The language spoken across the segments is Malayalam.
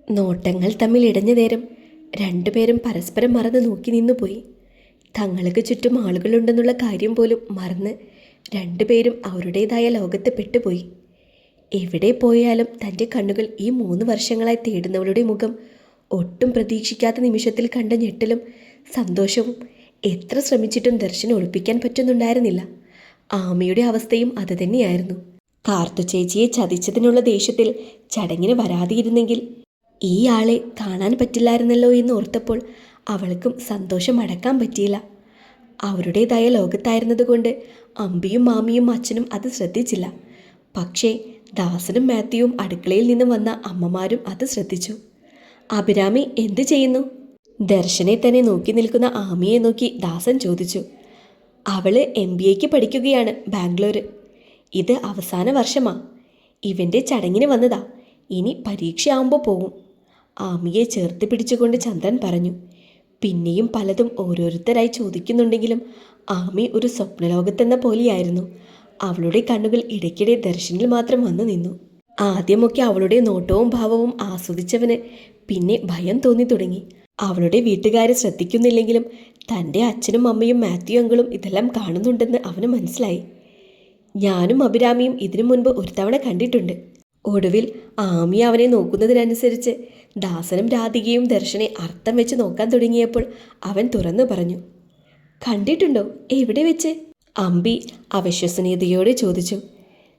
നോട്ടങ്ങൾ തമ്മിൽ ഇടഞ്ഞ നേരം രണ്ടുപേരും പരസ്പരം മറന്ന് നോക്കി നിന്നുപോയി. തങ്ങൾക്ക് ചുറ്റും ആളുകളുണ്ടെന്നുള്ള കാര്യം പോലും മറന്ന് രണ്ടുപേരും അവരുടേതായ ലോകത്ത് പെട്ടുപോയി. എവിടെ പോയാലും തൻ്റെ കണ്ണുകൾ ഈ 3 വർഷങ്ങളായി തേടുന്നവളുടെ മുഖം ഒട്ടും പ്രതീക്ഷിക്കാത്ത നിമിഷത്തിൽ കണ്ട ഞെട്ടലും സന്തോഷവും എത്ര ശ്രമിച്ചിട്ടും ദർശനം ഒളിപ്പിക്കാൻ പറ്റുന്നുണ്ടായിരുന്നില്ല. ആമയുടെ അവസ്ഥയും അതുതന്നെയായിരുന്നു. കാർത്തു ചേച്ചിയെ ചതിച്ചതിനുള്ള ദേഷ്യത്തിൽ ചടങ്ങിന് വരാതിരുന്നെങ്കിൽ ഈ ആളെ കാണാൻ പറ്റില്ലായിരുന്നല്ലോ എന്ന് ഓർത്തപ്പോൾ അവൾക്കും സന്തോഷം അടക്കാൻ പറ്റിയില്ല. അവരുടേതായ ലോകത്തായിരുന്നതുകൊണ്ട് അമ്പിയും മാമിയും അച്ഛനും അത് ശ്രദ്ധിച്ചില്ല. പക്ഷേ ദാസനും മാത്യുവും അടുക്കളയിൽ നിന്നും വന്ന അമ്മമാരും അത് ശ്രദ്ധിച്ചു. അഭിരാമി എന്തു ചെയ്യുന്നു? ദർശനെ തന്നെ നോക്കി നിൽക്കുന്ന ആമിയെ നോക്കി ദാസൻ ചോദിച്ചു. അവള് MBAക്ക് പഠിക്കുകയാണ്, ബാംഗ്ലൂർ. ഇത് അവസാന വർഷമാ. ഇവൻ്റെ ചടങ്ങിന് വന്നതാ. ഇനി പരീക്ഷയാവുമ്പോൾ പോകും. ആമിയെ ചേർത്ത് പിടിച്ചുകൊണ്ട് ചന്ദ്രൻ പറഞ്ഞു. പിന്നെയും പലതും ഓരോരുത്തരായി ചോദിക്കുന്നുണ്ടെങ്കിലും ആമി ഒരു സ്വപ്നലോകത്തെന്ന പോലെയായിരുന്നു. അവളുടെ കണ്ണുകൾ ഇടയ്ക്കിടെ ദർശനിൽ മാത്രം വന്നു നിന്നു. ആദ്യമൊക്കെ അവളുടെ നോട്ടവും ഭാവവും ആസ്വദിച്ചവന് പിന്നെ ഭയം തോന്നി തുടങ്ങി. അവളുടെ വീട്ടുകാരെ ശ്രദ്ധിക്കുന്നില്ലെങ്കിലും തൻ്റെ അച്ഛനും അമ്മയും മാത്യു അങ്കിളും ഇതെല്ലാം കാണുന്നുണ്ടെന്ന് അവന് മനസ്സിലായി. ഞാനും അഭിരാമിയും ഇതിനു മുൻപ് ഒരു തവണ കണ്ടിട്ടുണ്ട്. ഒടുവിൽ ആമി അവനെ നോക്കുന്നതിനനുസരിച്ച് ദാസനും രാധികയും ദർശനെ അർത്ഥം വെച്ച് നോക്കാൻ തുടങ്ങിയപ്പോൾ അവൻ തുറന്നു പറഞ്ഞു. കണ്ടിട്ടുണ്ടോ? എവിടെ വെച്ച്? അമ്പി അവിശ്വസനീയതയോടെ ചോദിച്ചു.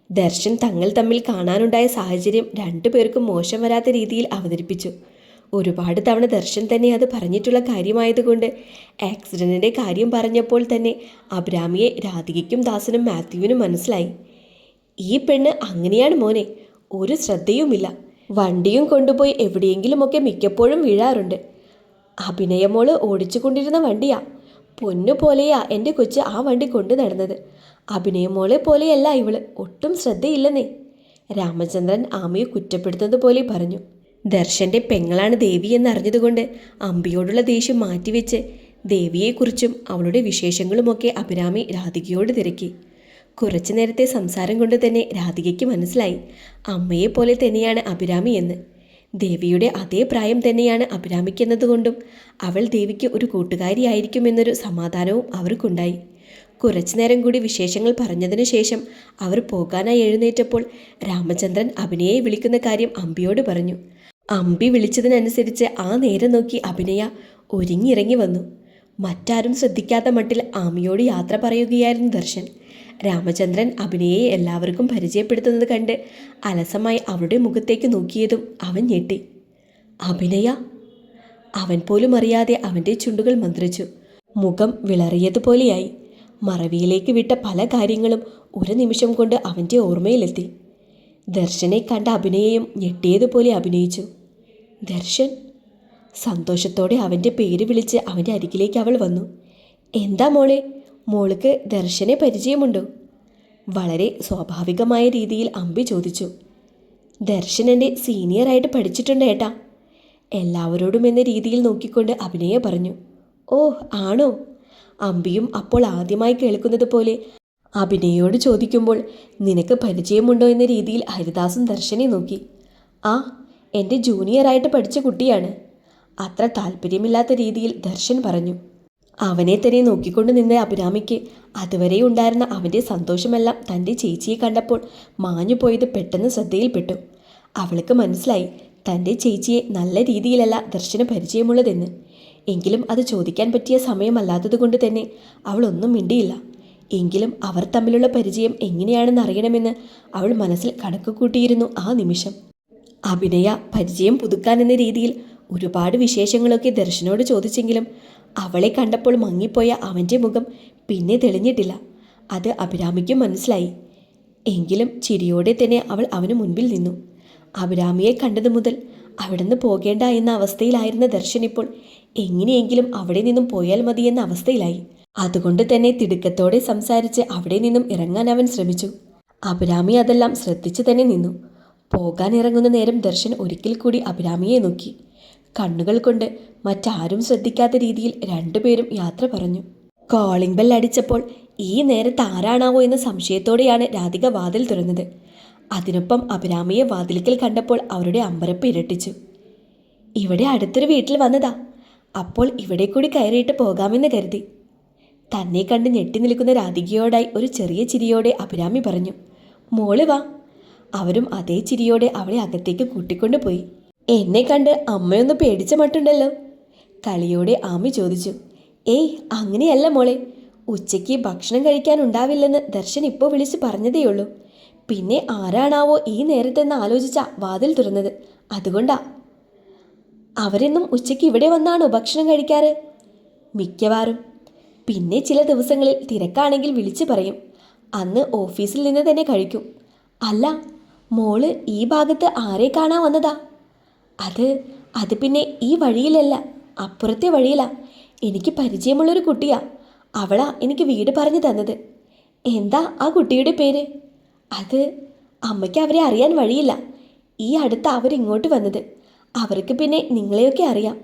ദർശൻ തങ്ങൾ തമ്മിൽ കാണാനുണ്ടായ സാഹചര്യം രണ്ടുപേർക്കും മോശം വരാത്ത രീതിയിൽ അവതരിപ്പിച്ചു. ഒരുപാട് തവണ ദർശൻ തന്നെ അത് പറഞ്ഞിട്ടുള്ള കാര്യമായതുകൊണ്ട് ആക്സിഡൻറ്റിൻ്റെ കാര്യം പറഞ്ഞപ്പോൾ തന്നെ അഭിരാമിയെ രാധികയ്ക്കും ദാസനും മാത്യുവിനും മനസ്സിലായി. ഈ പെണ്ണ് അങ്ങനെയാണ് മോനെ, ഒരു ശ്രദ്ധയുമില്ല. വണ്ടിയും കൊണ്ടുപോയി എവിടെയെങ്കിലുമൊക്കെ മിക്കപ്പോഴും വീഴാറുണ്ട്. അഭിനയമോള് ഓടിച്ചു കൊണ്ടിരുന്ന വണ്ടിയാ. പൊന്നു പോലെയാ എൻ്റെ കൊച്ച് ആ വണ്ടി കൊണ്ടു നടന്നത്. അഭിനയമോളെ പോലെയല്ല ഇവള്, ഒട്ടും ശ്രദ്ധയില്ലെന്നേ. രാമചന്ദ്രൻ ആമയെ കുറ്റപ്പെടുത്തുന്നത് പോലെ പറഞ്ഞു. ദർശൻ്റെ പെങ്ങളാണ് ദേവി എന്നറിഞ്ഞതുകൊണ്ട് അമ്പിയോടുള്ള ദേഷ്യം മാറ്റിവെച്ച് ദേവിയെക്കുറിച്ചും അവളുടെ വിശേഷങ്ങളുമൊക്കെ അഭിരാമി രാധികയോട് തിരക്കി. കുറച്ചു നേരത്തെ സംസാരം കൊണ്ട് തന്നെ രാധികയ്ക്ക് മനസ്സിലായി അമ്മയെപ്പോലെ തന്നെയാണ് അഭിരാമി എന്ന്. ദേവിയുടെ അതേ പ്രായം തന്നെയാണ് അഭിരാമിക്കെന്നതുകൊണ്ടും അവൾ ദേവിക്ക് ഒരു കൂട്ടുകാരിയായിരിക്കുമെന്നൊരു സമാധാനവും അവർക്കുണ്ടായി. കുറച്ചു നേരം കൂടി വിശേഷങ്ങൾ പറഞ്ഞതിനു ശേഷം അവർ പോകാനായി എഴുന്നേറ്റപ്പോൾ രാമചന്ദ്രൻ അഭിനയെ വിളിക്കുന്ന കാര്യം അമ്പിയോട് പറഞ്ഞു. അമ്പി വിളിച്ചതിനനുസരിച്ച് ആ നേരം നോക്കി അഭിനയ ഒരുങ്ങിയിറങ്ങി വന്നു. മറ്റാരും ശ്രദ്ധിക്കാത്ത മട്ടിൽ ആമിയോട് യാത്ര പറയുകയായിരുന്നു ദർശൻ. രാമചന്ദ്രൻ അഭിനയെ എല്ലാവർക്കും പരിചയപ്പെടുത്തുന്നത് കണ്ട് അലസമായി അവളുടെ മുഖത്തേക്ക് നോക്കിയതും അവൻ ഞെട്ടി. അഭിനയ! അവൻ പോലും അറിയാതെ അവൻ്റെ ചുണ്ടുകൾ മന്ത്രിച്ചു. മുഖം വിളറിയതുപോലെയായി. മറവിയിലേക്ക് വിട്ട പല കാര്യങ്ങളും ഒരു നിമിഷം കൊണ്ട് അവൻ്റെ ഓർമ്മയിലെത്തി. ദർശനെ കണ്ട അഭിനയെയും ഞെട്ടിയതുപോലെ അഭിനയിച്ചു. ദർശൻ! സന്തോഷത്തോടെ അവൻ്റെ പേര് വിളിച്ച് അവൻ്റെ അരികിലേക്ക് അവൾ വന്നു. എന്താ മോളെ, മോൾക്ക് ദർശനെ പരിചയമുണ്ടോ? വളരെ സ്വാഭാവികമായ രീതിയിൽ അമ്പി ചോദിച്ചു. ദർശൻ എൻ്റെ സീനിയറായിട്ട് പഠിച്ചിട്ടുണ്ട് ഏട്ടാ. എല്ലാവരോടും എന്ന രീതിയിൽ നോക്കിക്കൊണ്ട് അഭിനയ പറഞ്ഞു. ഓ ആണോ? അമ്പിയും അപ്പോൾ ആദ്യമായി കേൾക്കുന്നത് പോലെ അഭിനയോട് ചോദിക്കുമ്പോൾ നിനക്ക് പരിചയമുണ്ടോ എന്ന രീതിയിൽ ഹരിദാസും ദർശനെ നോക്കി. ആ, എൻ്റെ ജൂനിയറായിട്ട് പഠിച്ച കുട്ടിയാണ്. അത്ര താല്പര്യമില്ലാത്ത രീതിയിൽ ദർശൻ പറഞ്ഞു. അവനെ തന്നെ നോക്കിക്കൊണ്ട് നിന്ന അഭിരാമിക്ക് അതുവരെ ഉണ്ടായിരുന്ന അവൻ്റെ സന്തോഷമെല്ലാം തൻ്റെ ചേച്ചിയെ കണ്ടപ്പോൾ മാഞ്ഞുപോയത് പെട്ടെന്ന് ശ്രദ്ധയിൽപ്പെട്ടു. അവൾക്ക് മനസ്സിലായി തൻ്റെ ചേച്ചിയെ നല്ല രീതിയിലല്ല ദർശന പരിചയമുള്ളതെന്ന്. എങ്കിലും അത് ചോദിക്കാൻ പറ്റിയ സമയമല്ലാത്തതുകൊണ്ട് തന്നെ അവൾ ഒന്നും മിണ്ടിയില്ല. എങ്കിലും അവർ തമ്മിലുള്ള പരിചയം എങ്ങനെയാണെന്ന് അറിയണമെന്ന് അവൾ മനസ്സിൽ കണക്ക് കൂട്ടിയിരുന്നു ആ നിമിഷം. അഭിനയ പരിചയം പുതുക്കാൻ എന്ന രീതിയിൽ ഒരുപാട് വിശേഷങ്ങളൊക്കെ ദർശനോട് ചോദിച്ചെങ്കിലും അവളെ കണ്ടപ്പോൾ മങ്ങിപ്പോയ അവൻ്റെ മുഖം പിന്നെ തെളിഞ്ഞിട്ടില്ല. അത് അഭിരാമിക്കും മനസ്സിലായി. എങ്കിലും ചിരിയോടെ തന്നെ അവൾ അവന് മുൻപിൽ നിന്നു. അഭിരാമിയെ കണ്ടതു മുതൽ അവിടുന്ന് പോകേണ്ട എന്ന അവസ്ഥയിലായിരുന്ന ദർശൻ ഇപ്പോൾ എങ്ങനെയെങ്കിലും അവിടെ നിന്നും പോയാൽ മതി എന്ന അവസ്ഥയിലായി. അതുകൊണ്ട് തന്നെ തിടുക്കത്തോടെ സംസാരിച്ച് അവിടെ നിന്നും ഇറങ്ങാൻ അവൻ ശ്രമിച്ചു. അഭിരാമി അതെല്ലാം ശ്രദ്ധിച്ചു തന്നെ നിന്നു. പോകാൻ ഇറങ്ങുന്ന നേരം ദർശൻ ഒരിക്കൽ കൂടി അഭിരാമിയെ നോക്കി. കണ്ണുകൾ കൊണ്ട് മറ്റാരും ശ്രദ്ധിക്കാത്ത രീതിയിൽ രണ്ടുപേരും യാത്ര പറഞ്ഞു. കോളിംഗ് ബെൽ അടിച്ചപ്പോൾ ഈ നേരത്ത് ആരാണാവോ എന്ന സംശയത്തോടെയാണ് രാധിക വാതിൽ തുറന്നത്. അതിനൊപ്പം അഭിരാമിയെ വാതിൽക്കൽ കണ്ടപ്പോൾ അവരുടെ അമ്പരപ്പ് ഇരട്ടിച്ചു. ഇവിടെ അടുത്തൊരു വീട്ടിൽ വന്നതാ. അപ്പോൾ ഇവിടെ കൂടി കയറിയിട്ട് പോകാമെന്ന് കരുതി. തന്നെ കണ്ട് ഞെട്ടി നിൽക്കുന്ന രാധികയോടായി ഒരു ചെറിയ ചിരിയോടെ അഭിരാമി പറഞ്ഞു. മോള് വാ. അവരും അതേ ചിരിയോടെ അവളെ അകത്തേക്ക് കൂട്ടിക്കൊണ്ടുപോയി. എന്നെ കണ്ട് അമ്മയൊന്ന് പേടിച്ച മട്ടുണ്ടല്ലോ, കളിയോടെ ആമി ചോദിച്ചു. ഏയ് അങ്ങനെയല്ല മോളെ, ഉച്ചയ്ക്ക് ഭക്ഷണം കഴിക്കാനുണ്ടാവില്ലെന്ന് ദർശൻ ഇപ്പോൾ വിളിച്ച് പറഞ്ഞതേയുള്ളൂ. പിന്നെ ആരാണാവോ ഈ നേരത്തെന്ന് ആലോചിച്ചാ വാതിൽ തുറന്നത്, അതുകൊണ്ടാ. അവരെന്നും ഉച്ചയ്ക്ക് ഇവിടെ വന്നാണോ ഭക്ഷണം കഴിക്കാറ്? മിക്കവാറും. പിന്നെ ചില ദിവസങ്ങളിൽ തിരക്കാണെങ്കിൽ വിളിച്ചു പറയും. അന്ന് ഓഫീസിൽ നിന്ന് തന്നെ കഴിക്കും. അല്ല മോള് ഈ ഭാഗത്ത് ആരെ കാണാൻ വന്നതാ? അത് പിന്നെ ഈ വഴിയിലല്ല, അപ്പുറത്തെ വഴിയിലാ. എനിക്ക് പരിചയമുള്ളൊരു കുട്ടിയാ. അവളാ എനിക്ക് വീട് പറഞ്ഞു തന്നത്. എന്താ ആ കുട്ടിയുടെ പേര്? അത് അമ്മയ്ക്ക് അവരെ അറിയാൻ വഴിയില്ല. ഈ അടുത്ത അവരിങ്ങോട്ട് വന്നത്. അവർക്ക് പിന്നെ നിങ്ങളെയൊക്കെ അറിയാം.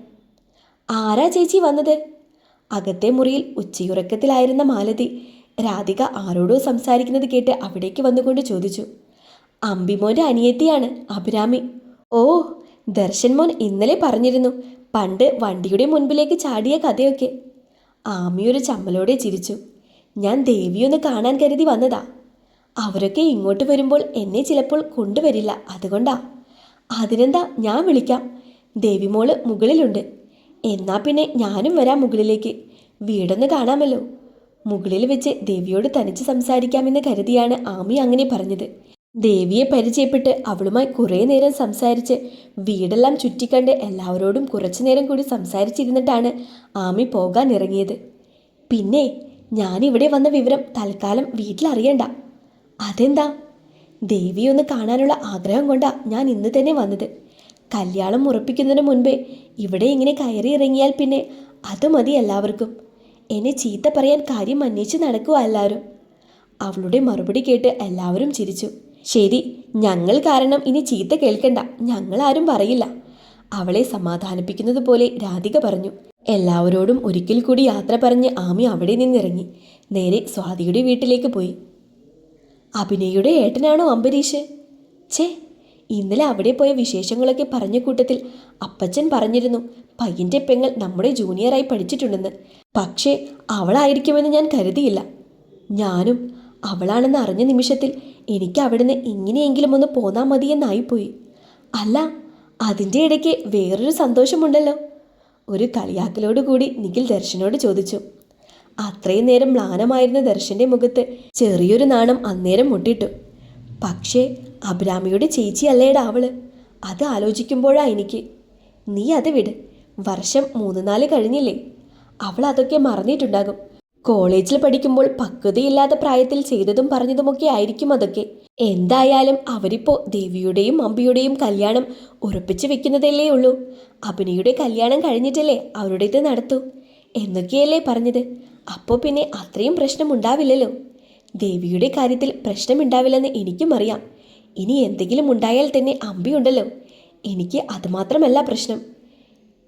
ആരാ ചേച്ചി വന്നത്? അകത്തെ മുറിയിൽ ഉച്ചയുറക്കത്തിലായിരുന്ന മാലതി രാധിക ആരോടോ സംസാരിക്കുന്നത് കേട്ട് അവിടേക്ക് വന്നുകൊണ്ട് ചോദിച്ചു. അമ്പിമോൻ്റെ അനിയത്തിയാണ് അഭിരാമി. ഓ, ദർശൻ മോൻ ഇന്നലെ പറഞ്ഞിരുന്നു പണ്ട് വണ്ടിയുടെ മുൻപിലേക്ക് ചാടിയ കഥയൊക്കെ. ആമിയൊരു ചമ്മലോടെ ചിരിച്ചു. ഞാൻ ദേവിയൊന്ന് കാണാൻ കരുതി വന്നതാ. അവരൊക്കെ ഇങ്ങോട്ട് വരുമ്പോൾ എന്നെ ചിലപ്പോൾ കൊണ്ടുവരില്ല, അതുകൊണ്ടാ. അതിനെന്താ, ഞാൻ വിളിക്കാം. ദേവിമോള് മുകളിലുണ്ട്. എന്നാ പിന്നെ ഞാനും വരാം മുകളിലേക്ക്. വീടൊന്ന് കാണാമല്ലോ. മുകളിൽ വെച്ച് ദേവിയോട് തനിച്ച് സംസാരിക്കാമെന്ന് കരുതിയാണ് ആമി അങ്ങനെ പറഞ്ഞത്. ദേവിയെ പരിചയപ്പെട്ട് അവളുമായി കുറേ നേരം സംസാരിച്ച് വീടെല്ലാം ചുറ്റിക്കണ്ട് എല്ലാവരോടും കുറച്ചു നേരം കൂടി സംസാരിച്ചിരുന്നിട്ടാണ് ആമി പോകാൻ ഇറങ്ങിയത്. പിന്നെ ഞാനിവിടെ വന്ന വിവരം തൽക്കാലം വീട്ടിലറിയണ്ട. അതെന്താ? ദേവിയൊന്ന് കാണാനുള്ള ആഗ്രഹം കൊണ്ടാ ഞാൻ ഇന്ന് തന്നെ വന്നത്. കല്യാണം ഉറപ്പിക്കുന്നതിന് മുൻപേ ഇവിടെ ഇങ്ങനെ കയറി ഇറങ്ങിയാൽ പിന്നെ അത് മതി എല്ലാവർക്കും. എന്നെ ചീത്ത പറയാൻ കാര്യം അന്വേഷിച്ച് നടക്കുക എല്ലാവരും. അവളുടെ മറുപടി കേട്ട് എല്ലാവരും ചിരിച്ചു. ശരി, ഞങ്ങൾ കാരണം ഇനി ചീത്ത കേൾക്കണ്ട, ഞങ്ങളാരും പറയില്ല, അവളെ സമാധാനിപ്പിക്കുന്നത് പോലെ രാധിക പറഞ്ഞു. എല്ലാവരോടും ഒരിക്കൽ കൂടി യാത്ര പറഞ്ഞ് ആമി അവിടെ നിന്നിറങ്ങി നേരെ സ്വാതിയുടെ വീട്ടിലേക്ക് പോയി. അഭിനയുടെ ഏട്ടനാണോ അംബരീഷ്? ഛേ, ഇന്നലെ അവിടെ പോയ വിശേഷങ്ങളൊക്കെ പറഞ്ഞ കൂട്ടത്തിൽ അപ്പച്ചൻ പറഞ്ഞിരുന്നു പയ്യൻ്റെ പെങ്ങൾ നമ്മുടെ ജൂനിയറായി പഠിച്ചിട്ടുണ്ടെന്ന്. പക്ഷേ അവളായിരിക്കുമെന്ന് ഞാൻ കരുതിയില്ല. ഞാനും അവളാണെന്ന് അറിഞ്ഞ നിമിഷത്തിൽ എനിക്ക് അവിടുന്ന് എങ്ങനെയെങ്കിലും ഒന്ന് പോന്നാൽ മതിയെന്നായിപ്പോയി. അല്ല, അതിൻ്റെ ഇടയ്ക്ക് വേറൊരു സന്തോഷമുണ്ടല്ലോ. ഒരു കളിയാക്കലോടുകൂടി നിഖിൽ ദർശനോട് ചോദിച്ചു. അത്രയും നേരം മ്ലാനമായിരുന്ന ദർശൻ്റെ മുഖത്ത് ചെറിയൊരു നാണം അന്നേരം മുട്ടിട്ടു. പക്ഷേ അഭിരാമിയുടെ ചേച്ചി അല്ലേടാ അവള്. അത് ആലോചിക്കുമ്പോഴാ എനിക്ക്. നീ അത് വിട്, വർഷം 3-4 കഴിഞ്ഞില്ലേ. അവൾ അതൊക്കെ മറന്നിട്ടുണ്ടാകും. കോളേജിൽ പഠിക്കുമ്പോൾ പക്വതയില്ലാത്ത പ്രായത്തിൽ ചെയ്തതും പറഞ്ഞതുമൊക്കെ ആയിരിക്കും അതൊക്കെ. എന്തായാലും അവരിപ്പോൾ ദേവിയുടെയും അമ്പിയുടെയും കല്യാണം ഉറപ്പിച്ചു വെക്കുന്നതല്ലേ ഉള്ളൂ. അഭിനയുടെ കല്യാണം കഴിഞ്ഞിട്ടല്ലേ അവരുടേത് നടത്തൂ എന്നൊക്കെയല്ലേ പറഞ്ഞത്. അപ്പോൾ പിന്നെ അത്രയും പ്രശ്നം ഉണ്ടാവില്ലല്ലോ. ദേവിയുടെ കാര്യത്തിൽ പ്രശ്നമുണ്ടാവില്ലെന്ന് എനിക്കും അറിയാം. ഇനി എന്തെങ്കിലും ഉണ്ടായാൽ തന്നെ അമ്പിയുണ്ടല്ലോ. എനിക്ക് അതുമാത്രമല്ല പ്രശ്നം.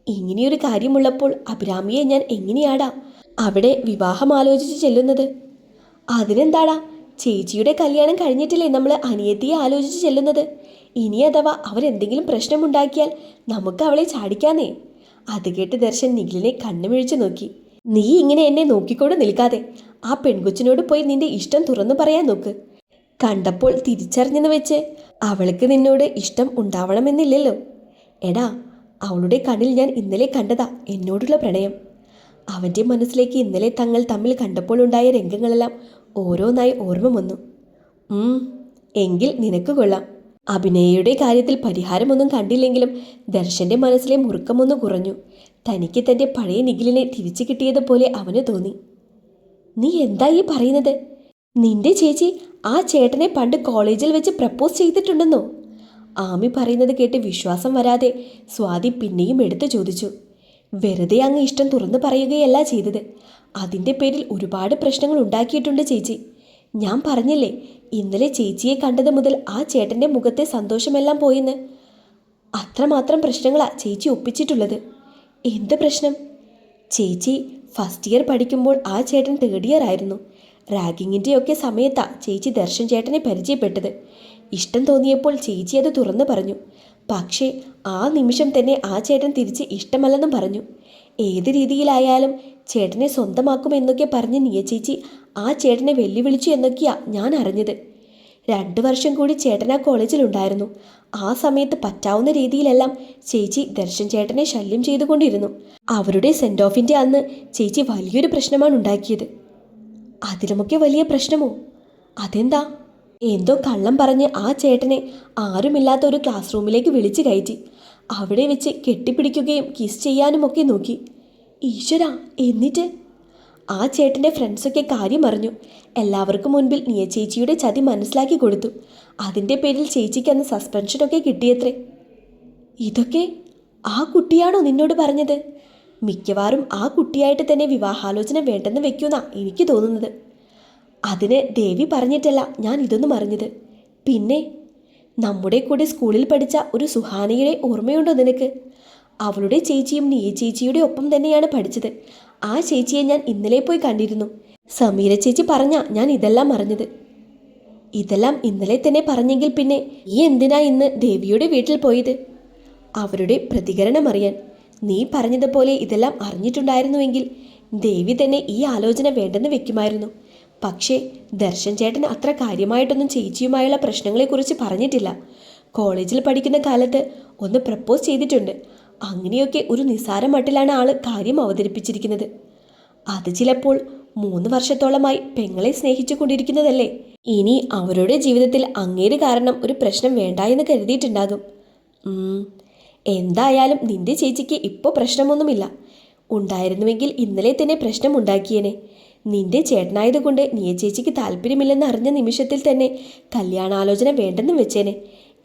ഇങ്ങനെയൊരു കാര്യമുള്ളപ്പോൾ അഭിരാമിയെ ഞാൻ എങ്ങനെയാടാ അവിടെ വിവാഹം ആലോചിച്ച് ചെല്ലുന്നത്? അതിനെന്താടാ, ചേച്ചിയുടെ കല്യാണം കഴിഞ്ഞിട്ടില്ലേ നമ്മൾ അനിയത്തിയെ ആലോചിച്ച് ചെല്ലുന്നത്. ഇനി അഥവാ അവരെന്തെങ്കിലും പ്രശ്നമുണ്ടാക്കിയാൽ നമുക്ക് അവളെ ചാടിക്കാന്നേ. അത് കേട്ട് ദർശൻ നിഖിലിനെ കണ്ണുമിഴിച്ചു നോക്കി. നീ ഇങ്ങനെ എന്നെ നോക്കിക്കൊണ്ട് നിൽക്കാതെ ആ പെൺകൊച്ചിനോട് പോയി നിന്റെ ഇഷ്ടം തുറന്നു പറയാൻ നോക്ക്. കണ്ടപ്പോൾ തിരിച്ചറിഞ്ഞെന്ന് വെച്ച് അവൾക്ക് നിന്നോട് ഇഷ്ടം ഉണ്ടാവണമെന്നില്ലല്ലോ. എടാ, അവളുടെ കണ്ണിൽ ഞാൻ ഇന്നലെ കണ്ടതാ എന്നോടുള്ള പ്രണയം. അവൻ്റെ മനസ്സിലേക്ക് ഇന്നലെ തങ്ങൾ തമ്മിൽ കണ്ടപ്പോൾ ഉണ്ടായ രംഗങ്ങളെല്ലാം ഓരോന്നായി ഓർമ്മ വന്നു. എങ്കിൽ നിനക്ക് കൊള്ളാം. അഭിനയയുടെ കാര്യത്തിൽ പരിഹാരമൊന്നും കണ്ടില്ലെങ്കിലും ദർശൻ്റെ മനസ്സിലെ മുറുക്കമൊന്നു കുറഞ്ഞു. തനിക്ക് തൻ്റെ പഴയ നിഖിലിനെ തിരിച്ചു കിട്ടിയതുപോലെ അവന് തോന്നി. നീ എന്താ ഈ പറയുന്നത്? നിന്റെ ചേച്ചി ആ ചേട്ടനെ പണ്ട് കോളേജിൽ വെച്ച് പ്രപ്പോസ് ചെയ്തിട്ടുണ്ടെന്നോ? ആമി പറയുന്നത് കേട്ട് വിശ്വാസം വരാതെ സ്വാതി പിന്നെയും എടുത്തു ചോദിച്ചു. വെറുതെ അങ്ങ് ഇഷ്ടം തുറന്നു പറയുകയല്ല ചെയ്തത്. അതിൻ്റെ പേരിൽ ഒരുപാട് പ്രശ്നങ്ങൾ ഉണ്ടാക്കിയിട്ടുണ്ട് ചേച്ചി. ഞാൻ പറഞ്ഞില്ലേ ഇന്നലെ ചേച്ചിയെ കണ്ടത് മുതൽ ആ ചേട്ടൻ്റെ മുഖത്തെ സന്തോഷമെല്ലാം പോയെന്ന്. അത്രമാത്രം പ്രശ്നങ്ങളാ ചേച്ചി ഒപ്പിച്ചിട്ടുള്ളത്. എന്ത് പ്രശ്നം? ചേച്ചി ഫസ്റ്റ് ഇയർ പഠിക്കുമ്പോൾ ആ ചേട്ടൻ 3rd ഇയർ ആയിരുന്നു. റാഗിങ്ങിൻ്റെയൊക്കെ സമയത്താ ചേച്ചി ദർശൻ ചേട്ടനെ പരിചയപ്പെട്ടത്. ഇഷ്ടം തോന്നിയപ്പോൾ ചേച്ചി അത് തുറന്നു പറഞ്ഞു. പക്ഷേ ആ നിമിഷം തന്നെ ആ ചേട്ടൻ തിരിച്ച് ഇഷ്ടമല്ലെന്നും പറഞ്ഞു. ഏത് രീതിയിലായാലും ചേട്ടനെ സ്വന്തമാക്കുമെന്നൊക്കെ പറഞ്ഞ് നിയ ചേച്ചി ആ ചേട്ടനെ വെല്ലുവിളിച്ചു എന്നൊക്കെയാ ഞാൻ അറിഞ്ഞത്. 2 വർഷം കൂടി ചേട്ടൻ ആ കോളേജിലുണ്ടായിരുന്നു. ആ സമയത്ത് പറ്റാവുന്ന രീതിയിലെല്ലാം ചേച്ചി ദർശൻ ചേട്ടനെ ശല്യം ചെയ്തുകൊണ്ടിരുന്നു. അവരുടെ സെൻഡ് ഓഫിൻ്റെ അന്ന് ചേച്ചി വലിയൊരു പ്രശ്നമാണ് ഉണ്ടാക്കിയത്. അതിലുമൊക്കെ വലിയ പ്രശ്നമോ? അതെന്താ? എന്തോ കള്ളം പറഞ്ഞ് ആ ചേട്ടനെ ആരുമില്ലാത്ത ഒരു ക്ലാസ് റൂമിലേക്ക് വിളിച്ചു കയറ്റി. അവിടെ വെച്ച് കെട്ടിപ്പിടിക്കുകയും കിസ് ചെയ്യാനുമൊക്കെ നോക്കി. ഈശ്വര! എന്നിട്ട് ആ ചേട്ടൻ്റെ ഫ്രണ്ട്സൊക്കെ കാര്യം അറിഞ്ഞു. എല്ലാവർക്കും മുൻപിൽ നിയ ചേച്ചിയുടെ ചതി മനസ്സിലാക്കി കൊടുത്തു. അതിൻ്റെ പേരിൽ ചേച്ചിക്ക് അന്ന് സസ്പെൻഷനൊക്കെ കിട്ടിയത്രേ. ഇതൊക്കെ ആ കുട്ടിയാണോ നിന്നോട് പറഞ്ഞത്? മിക്കവാറും ആ കുട്ടിയായിട്ട് തന്നെ വിവാഹാലോചന വേണ്ടെന്ന് വെക്കുമെന്നാ എനിക്ക് തോന്നുന്നത്. അതിന് ദേവി പറഞ്ഞിട്ടല്ല ഞാൻ ഇതൊന്നും അറിഞ്ഞത്. പിന്നെ നമ്മുടെ കൂടെ സ്കൂളിൽ പഠിച്ച ഒരു സുഹാനയുടെ ഓർമ്മയുണ്ടോ നിനക്ക്? അവളുടെ ചേച്ചിയും നിയ ചേച്ചിയുടെ ഒപ്പം തന്നെയാണ് പഠിച്ചത്. ആ ചേച്ചിയെ ഞാൻ ഇന്നലെ പോയി കണ്ടിരുന്നു. സമീര ചേച്ചി പറഞ്ഞാ ഞാൻ ഇതെല്ലാം അറിഞ്ഞത്. ഇതെല്ലാം ഇന്നലെ തന്നെ പറഞ്ഞെങ്കിൽ പിന്നെ നീ എന്തിനാ ഇന്ന് ദേവിയുടെ വീട്ടിൽ പോയത്? അവരുടെ പ്രതികരണം അറിയാൻ. നീ പറഞ്ഞതുപോലെ ഇതെല്ലാം അറിഞ്ഞിട്ടുണ്ടായിരുന്നുവെങ്കിൽ ദേവി തന്നെ ഈ ആലോചന വേണ്ടെന്ന് വെക്കുമായിരുന്നു. പക്ഷേ ദർശൻ ചേട്ടൻ അത്ര കാര്യമായിട്ടൊന്നും ചേച്ചിയുമായുള്ള പ്രശ്നങ്ങളെക്കുറിച്ച് പറഞ്ഞിട്ടില്ല. കോളേജിൽ പഠിക്കുന്ന കാലത്ത് ഒന്ന് പ്രപ്പോസ് ചെയ്തിട്ടുണ്ട്. അങ്ങനെയൊക്കെ ഒരു നിസ്സാര മട്ടിലാണ് ആള് കാര്യം അവതരിപ്പിച്ചിരിക്കുന്നത്. അത് ചിലപ്പോൾ 3 വർഷത്തോളമായി പെങ്ങളെ സ്നേഹിച്ചു കൊണ്ടിരിക്കുന്നതല്ലേ. ഇനി അവരുടെ ജീവിതത്തിൽ അങ്ങേര് കാരണം ഒരു പ്രശ്നം വേണ്ട എന്ന് കരുതിയിട്ടുണ്ടാകും. എന്തായാലും നിന്റെ ചേച്ചിക്ക് ഇപ്പോൾ പ്രശ്നമൊന്നുമില്ല. ഉണ്ടായിരുന്നുവെങ്കിൽ ഇന്നലെ തന്നെ പ്രശ്നം ഉണ്ടാക്കിയേനെ. നിന്റെ ചേട്ടനായതുകൊണ്ട് നിയ ചേച്ചിക്ക് താല്പര്യമില്ലെന്ന് അറിഞ്ഞ നിമിഷത്തിൽ തന്നെ കല്യാണാലോചന വേണ്ടെന്ന് വെച്ചേനെ.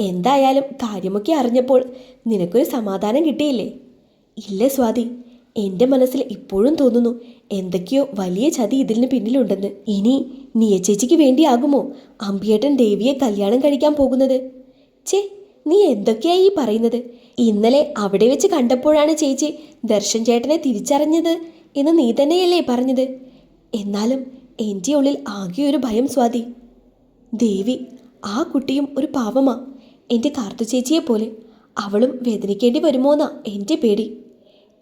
എന്തായാലും കാര്യമൊക്കെ അറിഞ്ഞപ്പോൾ നിനക്കൊരു സമാധാനം കിട്ടിയില്ലേ? ഇല്ല സ്വാതി, എൻ്റെ മനസ്സിൽ ഇപ്പോഴും തോന്നുന്നു എന്തൊക്കെയോ വലിയ ചതി ഇതിന് പിന്നിലുണ്ടെന്ന്. ഇനി നിയ ചേച്ചിക്ക് വേണ്ടിയാകുമോ അമ്പിയേട്ടൻ ദേവിയെ കല്യാണം കഴിക്കാൻ പോകുന്നത്? നീ എന്തൊക്കെയായി പറയുന്നത്? ഇന്നലെ അവിടെ വെച്ച് കണ്ടപ്പോഴാണ് ചേച്ചി ദർശൻ ചേട്ടനെ തിരിച്ചറിഞ്ഞത് എന്ന് നീ തന്നെയല്ലേ പറഞ്ഞത്? എന്നാലും എൻ്റെ ഉള്ളിൽ ആകെ ഒരു ഭയം സ്വാതി. ദേവി ആ കുട്ടിയും ഒരു പാവമാ, എൻ്റെ കാർത്തു ചേച്ചിയെ പോലെ. അവളും വേദനിക്കേണ്ടി വരുമോന്നാ എൻ്റെ പേടി.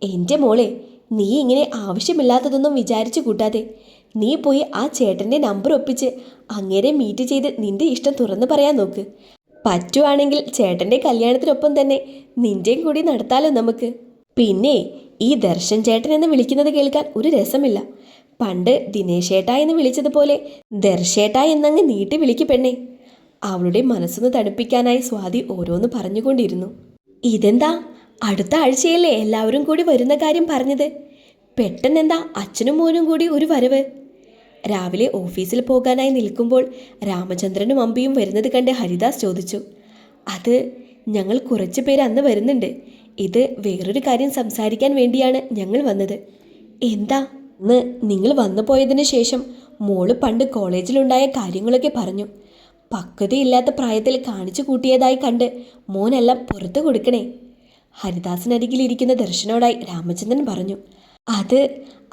എൻ്റെ മോളെ, നീ ഇങ്ങനെ ആവശ്യമില്ലാത്തതൊന്നും വിചാരിച്ചു കൂട്ടാതെ നീ പോയി ആ ചേട്ടൻ്റെ നമ്പർ ഒപ്പിച്ച് അങ്ങേരെ മീറ്റ് ചെയ്ത് നിന്റെ ഇഷ്ടം തുറന്നു പറയാൻ നോക്ക്. പറ്റുവാണെങ്കിൽ ചേട്ടൻ്റെ കല്യാണത്തിനൊപ്പം തന്നെ നിൻ്റെയും കൂടി നടത്താലോ നമുക്ക്. പിന്നെ ഈ ദർശൻ ചേട്ടൻ എന്ന് വിളിക്കുന്നത് കേൾക്കാൻ ഒരു രസമില്ല. പണ്ട് ദിനേശേട്ട എന്ന് വിളിച്ചതുപോലെ ദർശേട്ട എന്നങ്ങ് നീട്ടി വിളിക്ക് പെണ്ണേ. അവളുടെ മനസ്സൊന്ന് തണുപ്പിക്കാനായി സ്വാതി ഓരോന്ന് പറഞ്ഞുകൊണ്ടിരുന്നു. ഇതെന്താ, അടുത്ത ആഴ്ചയല്ലേ എല്ലാവരും കൂടി വരുന്ന കാര്യം പറഞ്ഞത്? പെട്ടെന്നെന്താ അച്ഛനും മോനും കൂടി ഒരു വരവ്? രാവിലെ ഓഫീസിൽ പോകാനായി നിൽക്കുമ്പോൾ രാമചന്ദ്രനും അമ്പിയും വരുന്നത് കണ്ട് ഹരിദാസ് ചോദിച്ചു. അത് ഞങ്ങൾ കുറച്ച് പേര് അന്ന് വരുന്നുണ്ട്. ഇത് വേറൊരു കാര്യം സംസാരിക്കാൻ വേണ്ടിയാണ് ഞങ്ങൾ വന്നത്. എന്താ? അന്ന് നിങ്ങൾ വന്നു പോയതിനു ശേഷം മോള് പണ്ട് കോളേജിലുണ്ടായ കാര്യങ്ങളൊക്കെ പറഞ്ഞു. പക്വതയില്ലാത്ത പ്രായത്തിൽ കാണിച്ചു കൂട്ടിയതായി കണ്ട് മോനെല്ലാം പുറത്തു കൊടുക്കണേ. ഹരിദാസിനരികിലിരിക്കുന്ന ദർശനോടായി രാമചന്ദ്രൻ പറഞ്ഞു.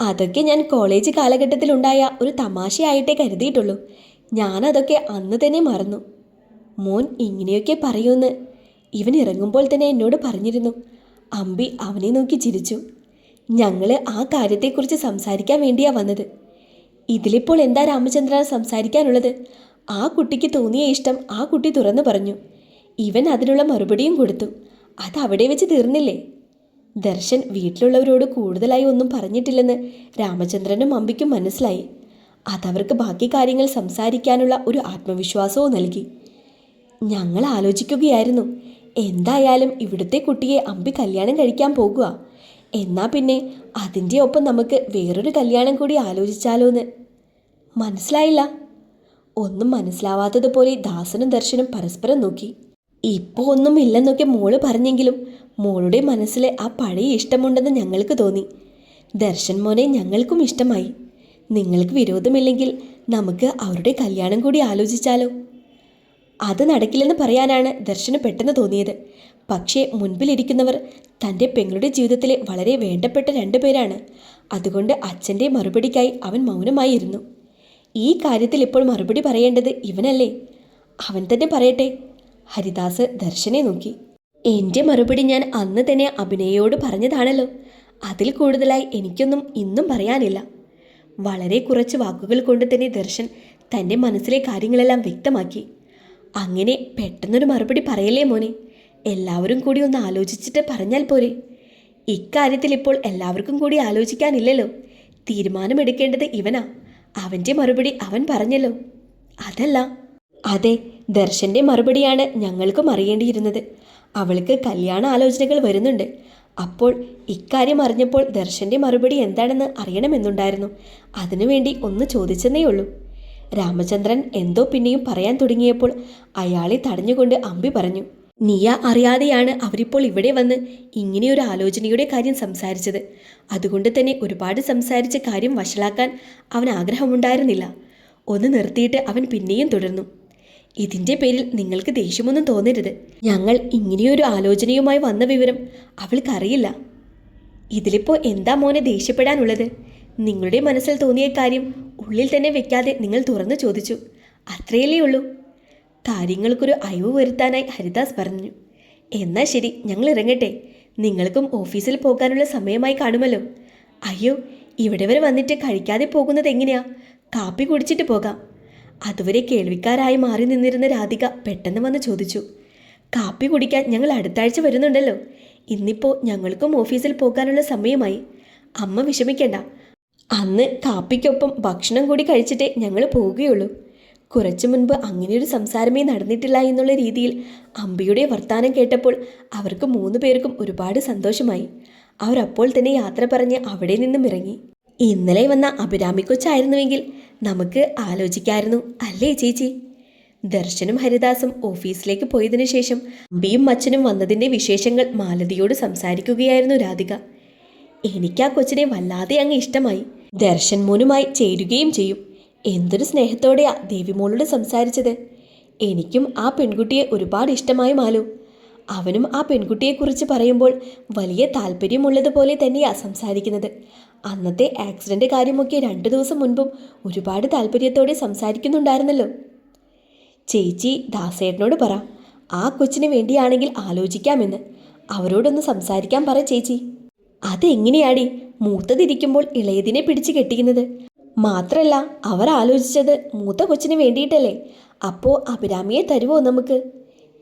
അതൊക്കെ ഞാൻ കോളേജ് കാലഘട്ടത്തിലുണ്ടായ ഒരു തമാശയായിട്ടേ കരുതിയിട്ടുള്ളൂ. ഞാനതൊക്കെ അന്ന് തന്നെ മറന്നു. മോൻ ഇങ്ങനെയൊക്കെ പറയൂന്ന് ഇവൻ ഇറങ്ങുമ്പോൾ തന്നെ എന്നോട് പറഞ്ഞിരുന്നു. അമ്പി അവനെ നോക്കി ചിരിച്ചു. ഞങ്ങൾ ആ കാര്യത്തെക്കുറിച്ച് സംസാരിക്കാൻ വേണ്ടിയാ വന്നത്. ഇതിലിപ്പോൾ എന്താ രാമചന്ദ്ര സംസാരിക്കാനുള്ളത്? ആ കുട്ടിക്ക് തോന്നിയ ഇഷ്ടം ആ കുട്ടി തുറന്നു പറഞ്ഞു. ഇവൻ അതിനുള്ള മറുപടിയും കൊടുത്തു. അത് അവിടെ വെച്ച് തീർന്നില്ലേ? ദർശൻ വീട്ടിലുള്ളവരോട് കൂടുതലായി ഒന്നും പറഞ്ഞിട്ടില്ലെന്ന് രാമചന്ദ്രനും അമ്പിക്കും മനസ്സിലായി. അതവർക്ക് ബാക്കി കാര്യങ്ങൾ സംസാരിക്കാനുള്ള ഒരു ആത്മവിശ്വാസവും നൽകി. ഞങ്ങൾ ആലോചിക്കുകയായിരുന്നു, എന്തായാലും ഇവിടുത്തെ കുട്ടിയെ അമ്പി കല്യാണം കഴിക്കാൻ പോകുക. എന്നാ പിന്നെ അതിൻ്റെ ഒപ്പം നമുക്ക് വേറൊരു കല്യാണം കൂടി ആലോചിച്ചാലോന്ന്. മനസ്സിലായില്ല? ഒന്നും മനസ്സിലാവാത്തതുപോലെ ദാസനും ദർശനും പരസ്പരം നോക്കി. ഇപ്പോൾ ഒന്നും ഇല്ലെന്നൊക്കെ മോള് പറഞ്ഞെങ്കിലും മോളുടെ മനസ്സിൽ ആ പഴയ ഇഷ്ടമുണ്ടെന്ന് ഞങ്ങൾക്ക് തോന്നി. ദർശൻ മോനെ ഞങ്ങൾക്കും ഇഷ്ടമായി. നിങ്ങൾക്ക് വിരോധമില്ലെങ്കിൽ നമുക്ക് അവരുടെ കല്യാണം കൂടി ആലോചിച്ചാലോ? അത് നടക്കില്ലെന്ന് പറയാനാണ് ദർശന് പെട്ടെന്ന് തോന്നിയത്. പക്ഷേ മുൻപിലിരിക്കുന്നവർ തൻ്റെ പെങ്ങളുടെ ജീവിതത്തിലെ വളരെ വേണ്ടപ്പെട്ട 2 പേരാണ്. അതുകൊണ്ട് അച്ഛൻ്റെ മറുപടിക്കായി അവൻ മൗനമായിരുന്നു. ഈ കാര്യത്തിൽ ഇപ്പോൾ മറുപടി പറയേണ്ടത് ഇവനല്ലേ? അവൻ തന്നെ പറയട്ടെ. ഹരിദാസ് ദർശനെ നോക്കി. എൻ്റെ മറുപടി ഞാൻ അന്ന് തന്നെ അഭിനയോട് പറഞ്ഞതാണല്ലോ. അതിൽ കൂടുതലായി എനിക്കൊന്നും ഇന്നും പറയാനില്ല. വളരെ കുറച്ച് വാക്കുകൾ കൊണ്ട് തന്നെ ദർശൻ തൻ്റെ മനസ്സിലെ കാര്യങ്ങളെല്ലാം വ്യക്തമാക്കി. അങ്ങനെ പെട്ടെന്നൊരു മറുപടി പറയല്ലേ മോനെ, എല്ലാവരും കൂടി ഒന്ന് ആലോചിച്ചിട്ട് പറഞ്ഞാൽ പോരെ. ഇക്കാര്യത്തിൽ ഇപ്പോൾ എല്ലാവർക്കും കൂടി ആലോചിക്കാനില്ലല്ലോ. തീരുമാനമെടുക്കേണ്ടത് ഇവനാ. അവൻ്റെ മറുപടി അവൻ പറഞ്ഞല്ലോ. അതല്ല. അതെ, ദർശൻ്റെ മറുപടിയാണ് ഞങ്ങൾക്കും അറിയേണ്ടിയിരുന്നത്. അവൾക്ക് കല്യാണ ആലോചനകൾ വരുന്നുണ്ട്. അപ്പോൾ ഇക്കാര്യം അറിഞ്ഞപ്പോൾ ദർശൻ്റെ മറുപടി എന്താണെന്ന് അറിയണമെന്നുണ്ടായിരുന്നു. അതിനുവേണ്ടി ഒന്ന് ചോദിച്ചെന്നേ ഉള്ളൂ. രാമചന്ദ്രൻ എന്തോ പിന്നെയും പറയാൻ തുടങ്ങിയപ്പോൾ അയാളെ തടഞ്ഞുകൊണ്ട് അമ്പി പറഞ്ഞു, നീയ അറിയാതെയാണ് അവരിപ്പോൾ ഇവിടെ വന്ന് ഇങ്ങനെയൊരു ആലോചനയുടെ കാര്യം സംസാരിച്ചത്. അതുകൊണ്ട് തന്നെ ഒരുപാട് സംസാരിച്ച കാര്യം വഷളാക്കാൻ അവൻ ആഗ്രഹമുണ്ടായിരുന്നില്ല. ഒന്ന് നിർത്തിയിട്ട് അവൻ പിന്നെയും തുടർന്നു, ഇതിൻ്റെ പേരിൽ നിങ്ങൾക്ക് ദേഷ്യമൊന്നും തോന്നരുത്. ഞങ്ങൾ ഇങ്ങനെയൊരു ആലോചനയുമായി വന്ന വിവരം അവൾക്കറിയില്ല. ഇതിലിപ്പോൾ എന്താ മോനെ ദേഷ്യപ്പെടാനുള്ളത്? നിങ്ങളുടെ മനസ്സിൽ തോന്നിയ കാര്യം ഉള്ളിൽ തന്നെ വെക്കാതെ നിങ്ങൾ തുറന്നു ചോദിച്ചു, അത്രയല്ലേ ഉള്ളൂ. കാര്യങ്ങൾക്കൊരു അയവ് വരുത്താനായി ഹരിദാസ് പറഞ്ഞു. എന്നാൽ ശരി, ഞങ്ങൾ ഇറങ്ങട്ടെ. നിങ്ങൾക്കും ഓഫീസിൽ പോകാനുള്ള സമയമായി കാണുമല്ലോ. അയ്യോ, ഇവിടെ വരെ വന്നിട്ട് കഴിക്കാതെ പോകുന്നത് എങ്ങനെയാ? കാപ്പി കുടിച്ചിട്ട് പോകാം. അതുവരെ കേൾവിക്കാരായി മാറി നിന്നിരുന്ന രാധിക പെട്ടെന്ന് വന്ന് ചോദിച്ചു, കാപ്പി കുടിക്കാൻ ഞങ്ങൾ അടുത്ത ആഴ്ച വരുന്നുണ്ടല്ലോ. ഇന്നിപ്പോൾ ഞങ്ങൾക്കും ഓഫീസിൽ പോകാനുള്ള സമയമായി. അമ്മ വിഷമിക്കണ്ട. അന്ന് കാപ്പിക്കൊപ്പം ഭക്ഷണം കൂടി കഴിച്ചിട്ടേ ഞങ്ങൾ പോവുകയുള്ളൂ. കുറച്ചു മുൻപ് അങ്ങനെയൊരു സംസാരമേ നടന്നിട്ടില്ല എന്നുള്ള രീതിയിൽ അമ്പിയുടെ വർത്താനം കേട്ടപ്പോൾ അവർക്ക് 3 പേർക്കും ഒരുപാട് സന്തോഷമായി. അവരപ്പോൾ തന്നെ യാത്ര പറഞ്ഞ് അവിടെ നിന്നും ഇറങ്ങി. ഇന്നലെ വന്ന അഭിരാമി കൊച്ചായിരുന്നുവെങ്കിൽ നമുക്ക് ആലോചിക്കായിരുന്നു, അല്ലേ ചേച്ചി? ദർശനും ഹരിദാസും ഓഫീസിലേക്ക് പോയതിനു ശേഷം അമ്പിയും അച്ഛനും വന്നതിൻ്റെ വിശേഷങ്ങൾ മാലതിയോട് സംസാരിക്കുകയായിരുന്നു രാധിക. എനിക്കാ കൊച്ചിനെ വല്ലാതെ അങ്ങ് ഇഷ്ടമായി. ദർശൻ മോനുമായി ചേരുകയും ചെയ്യും. എന്തൊരു സ്നേഹത്തോടെയാ ദേവിമോളോട് സംസാരിച്ചത്. എനിക്കും ആ പെൺകുട്ടിയെ ഒരുപാട് ഇഷ്ടമായി മാലു. അവനും ആ പെൺകുട്ടിയെക്കുറിച്ച് പറയുമ്പോൾ വലിയ താല്പര്യമുള്ളതുപോലെ തന്നെയാ സംസാരിക്കുന്നത്. അന്നത്തെ ആക്സിഡൻ്റ് കാര്യമൊക്കെ 2 ദിവസം മുൻപും ഒരുപാട് താല്പര്യത്തോടെ സംസാരിക്കുന്നുണ്ടായിരുന്നല്ലോ. ചേച്ചി ദാസേട്ടനോട് പറ, ആ കൊച്ചിന് വേണ്ടിയാണെങ്കിൽ ആലോചിക്കാമെന്ന്. അവരോടൊന്ന് സംസാരിക്കാൻ പറ ചേച്ചി. അതെങ്ങനെയാടി മൂത്തതിരിക്കുമ്പോൾ ഇളയതിനെ പിടിച്ച് കെട്ടിക്കുന്നത്? മാത്രല്ല അവർ ആലോചിച്ചത് മൂത്ത കൊച്ചിന് വേണ്ടിയിട്ടല്ലേ. അപ്പോൾ അഭിരാമിയെ തരുമോ നമുക്ക്?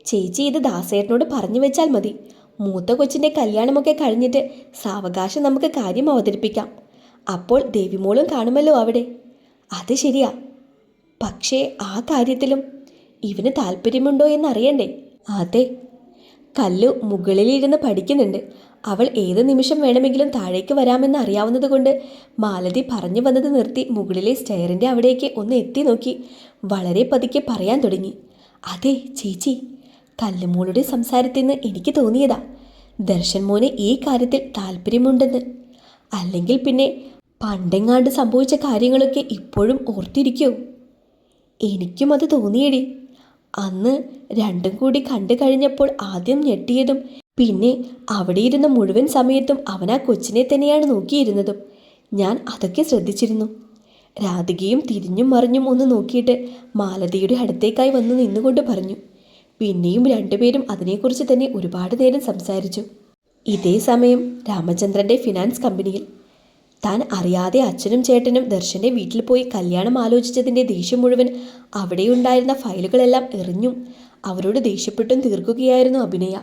ചേച്ചി ഇത് ദാസേട്ടനോട് പറഞ്ഞു വെച്ചാൽ മതി. മൂത്ത കൊച്ചിൻ്റെ കല്യാണമൊക്കെ കഴിഞ്ഞിട്ട് സാവകാശം നമുക്ക് കാര്യം അവതരിപ്പിക്കാം. അപ്പോൾ ദേവിമോളും കാണുമല്ലോ അവിടെ. അത് ശരിയാ. പക്ഷേ ആ കാര്യത്തിലും ഇവന് താല്പര്യമുണ്ടോ എന്നറിയണ്ടേ? അതെ, കല്ലു മുകളിലിരുന്ന് പഠിക്കുന്നുണ്ട്. അവൾ ഏത് നിമിഷം വേണമെങ്കിലും താഴേക്ക് വരാമെന്ന് അറിയാവുന്നത് കൊണ്ട് മാലതി പറഞ്ഞു വന്നത് നിർത്തി മുകളിലെ സ്റ്റെയറിൻ്റെ അവിടേക്ക് ഒന്ന് എത്തി നോക്കി വളരെ പതുക്കെ പറയാൻ തുടങ്ങി. അതെ ചേച്ചി, കല്ലുമോളുടെ സംസാരത്തിൽ നിന്ന് എനിക്ക് തോന്നിയതാ ദർശൻ മോനെ ഈ കാര്യത്തിൽ താല്പര്യമുണ്ടെന്ന്. അല്ലെങ്കിൽ പിന്നെ പണ്ടെങ്ങാണ്ട് സംഭവിച്ച കാര്യങ്ങളൊക്കെ ഇപ്പോഴും ഓർത്തിരിക്കോ? എനിക്കും അത് തോന്നിയടി. അന്ന് രണ്ടും കൂടി കണ്ടു കഴിഞ്ഞപ്പോൾ ആദ്യം ഞെട്ടിയതും പിന്നെ അവിടെ ഇരുന്ന മുഴുവൻ സമയത്തും അവൻ ആ കൊച്ചിനെ തന്നെയാണ് നോക്കിയിരുന്നതും ഞാൻ അതൊക്കെ ശ്രദ്ധിച്ചിരുന്നു. രാധികയും തിരിഞ്ഞും മറിഞ്ഞും ഒന്ന് നോക്കിയിട്ട് മാലതിയുടെ അടുത്തേക്കായി വന്ന് നിന്നുകൊണ്ട് പറഞ്ഞു. പിന്നെയും 2 പേരും അതിനെക്കുറിച്ച് തന്നെ ഒരുപാട് നേരം സംസാരിച്ചു. ഇതേ സമയം രാമചന്ദ്രൻ്റെ ഫിനാൻസ് കമ്പനിയിൽ താൻ അറിയാതെ അച്ഛനും ചേട്ടനും ദർശൻ്റെ വീട്ടിൽ പോയി കല്യാണം ആലോചിച്ചതിൻ്റെ ദേഷ്യം മുഴുവൻ അവിടെയുണ്ടായിരുന്ന ഫയലുകളെല്ലാം എറിഞ്ഞും അവരോട് ദേഷ്യപ്പെട്ടും തീർക്കുകയായിരുന്നു അഭിനയ.